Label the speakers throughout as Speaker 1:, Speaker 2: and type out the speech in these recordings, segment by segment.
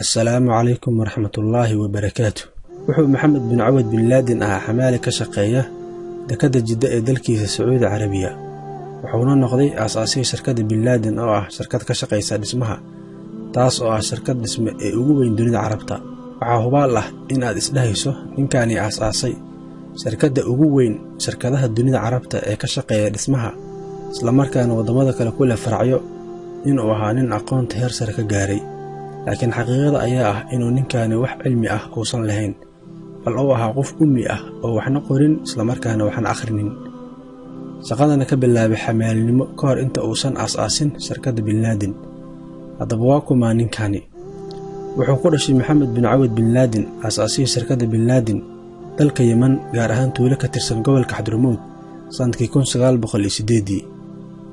Speaker 1: السلام عليكم ورحمة الله وبركاته. وحو محمد بن عواد بن لادن حمالي كشقية دكادة جداء دلكيسة سعودة عربية وحونا نقضي أساسي شركة بن لادن أو شركة كشقية اسمها تاس أو شركة اسم أوين دنيا عربتا وحاهو الله إن إسلاهيسو إن كان أساسي شركة أوين شركة الدنيا عربتا كشقية اسمها سلامر كان وضمادك لكل فرعيو إن أوهانين أقوان تهير شركة جاري لكن حقيقة أياه إنه نكان وح علمي أوصل لهين بل أوها قف أمي أو وحنا قرين سلامر كان وحنا آخرين شقدنا كبلا بحمال كار أنت أوصل أساسين شركة بن لادن أضبواكم ما نكاني وحقول شي محمد بن عواد بن لادن أساسي شركة بن لادن دلك يمن جارهان تولك ترسل قبل كحضرموت صانت يكون شغال بخلي سديدي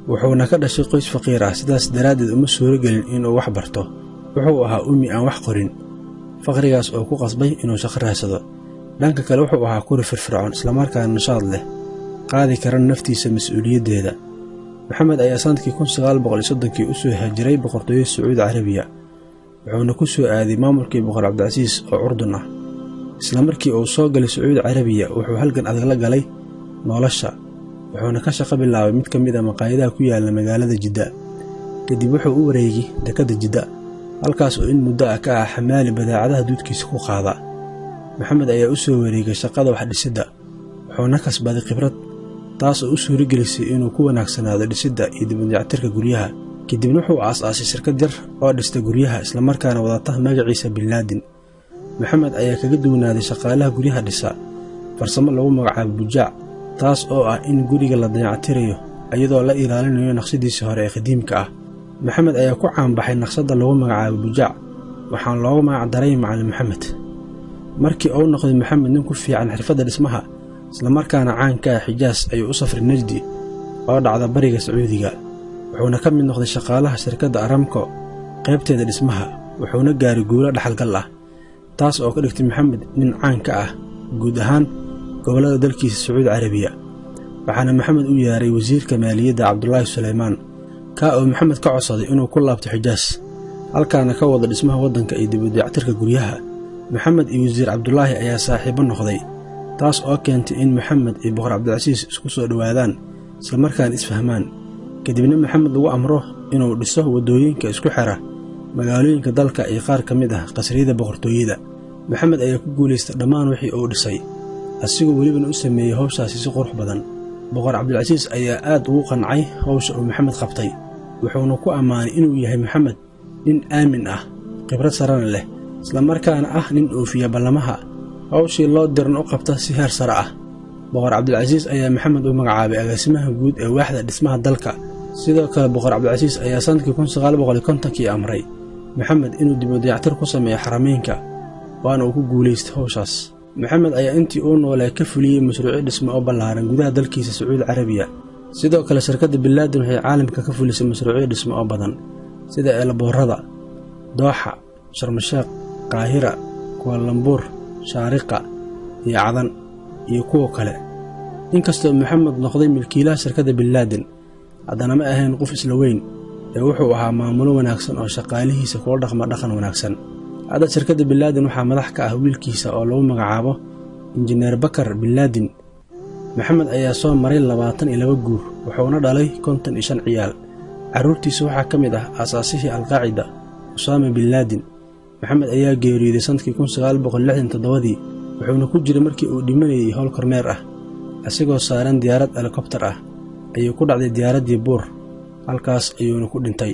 Speaker 1: وحونا كذا شي قيس فقيرة سداس درادد أمسه رجل إنه وحبرته wuxuu ahaa ummi aan wax qorin faqrigaas oo ku qasbay inuu shaqo raadsado dhanka kale wuxuu ahaa kuri firfircoon isla markaana nashaad leh qaadi kara naftiisa mas'uuliyadeeda maxamed ayaa sanadkii 1930 u soo haajiray boqortooyada Sacuudi Carabiya wuxuuna ku soo aaday maamulkii boqor Cabdilcasiis oo Urdun ah isla markii uu soo galay Sacuudi Carabiya wuxuu halgan adag la galay nolosha wuxuuna ka shaqo bilaabay mid ka mid ah maqaayadaha ku yaala magaalada Jidda kadib wuxuu u wareegay dekada Jidda halkaas oo in muddo ka ah xamaali badaacadaha duudkiisa ku qaada maxamed ayaa u soo wareegay shaqada wax dhisidda wuxuuna kasbaday khibrad taas oo u suuragelisay inuu ku wanaagsanaado dhisidda iyo dib-u-dayactirka guryaha kadibna wuxuu aasaasay shirkad yar oo dhista guryaha isla markaana wadata magaciisa bin Laden maxamed ayaa kaga duwanaaday shaqaalaha guryaha dhisa farsamo lagu magacaabo bujaac taas oo ah in guriga la dayactirayo iyadoo la ilaalinayo naqshadiisa hore ee qadiimka ah maxamed ayaa ku caan baxay naqshada lagu magacaabo bujaac waxaan loogu magac daray macallin maxamed markii uu noqday maxamed nin ku fiican xirfadda dhismaha isla markaana caan ka ah Xijaas ayuu u safray Najdi oo dhacda bariga Sacuudiga wuxuuna ka mid noqday shaqaalaha shirkadda Aramco qaybteeda dhismaha wuxuuna gaaray guulo dhaxalgal ah taas oo ka dhigtay maxamed nin caan ka ah guud ahaan gobolada dalkiisa Sacuudi Carabiya waxaana maxamed u yaaray wasiirka maaliyadda Cabdullaahi Suleymaan ka oo maxamed ka codsaday inuu ku laabto Xijaas halkaana ka wada dhismaha wadanka iyo dib-u-dayactirka guryaha maxamed iyo wasiir Cabdullaahi ayaa saaxiibo noqday taas oo keentay in maxamed iyo boqor Cabdilcasiis isku soo dhawaadaan isla markaana isfahmaan kadibna maxamed lagu amro inuu dhiso wadooyinka isku xira magaalooyinka dalka iyo qaar ka mid ah qasriyada boqortooyada maxamed ayaa ku guuleystay dhammaan wixii uu dhisay asigoo waliba u sameeyay hawshaasi si qurux badan boqor Cabdilcasiis ayaa aad ugu qancay hawsha uu maxamed qabtay wuxuuna ku amaanay inuu yahay maxamed nin aamin ah khibrad sarana leh isla markaana ah nin oofiya ballamaha hawshii loo diran u qabta si heer sare ah boqor Cabdilcasiis ayaa maxamed u magacaabay agaasimaha guud ee waaxda dhismaha dalka sidoo kale boqor Cabdilcasiis ayaa sanadkii 1950 amray maxamed inuu dib-u-dayactir ku sameeyo xarameynka waana uu ku guuleystay hawshaas maxamed ayaa intii uu noolaa ka fuliyay mashruucyo dhismo oo ballaaran gudaha dalkiisa Sacuudi Carabiya sidoo kale shirkadda bin Laden waxay caalamka ka fulisay mashruucyo dhismo oo badan sida eelboorada Dooxa Sharm el-Sheikh Qaahira Kuala Lumpur Shaariqa iyo Cadan iyo kuwa kale inkastoo maxamed noqday milkiilaha shirkadda bin Laden haddana ma ahayn qof isla weyn ee wuxuu ahaa maamulo wanaagsan oo shaqaalihiisa kula dhaqma dhaqan wanaagsan هذا شركة بن لادن وحا مدح كأهويل كيسا أو لو مقعابه إنجنير بكر بن لادن محمد أيا صوم مرين لباطن إلى وجور وحونا عليه كنتن إشان عيال عرورتي سوحا كمده أساسيه القاعدة أسامة بن لادن محمد أيا جيري دي سنتك يكون سغال بقول لحن تضوذي وحونا كجري مركي ودمني هول كرمير أسيقو ساران ديارات هليكوبتر أيو كود عدي ديارات دي بور الكاس أيو نكود انتي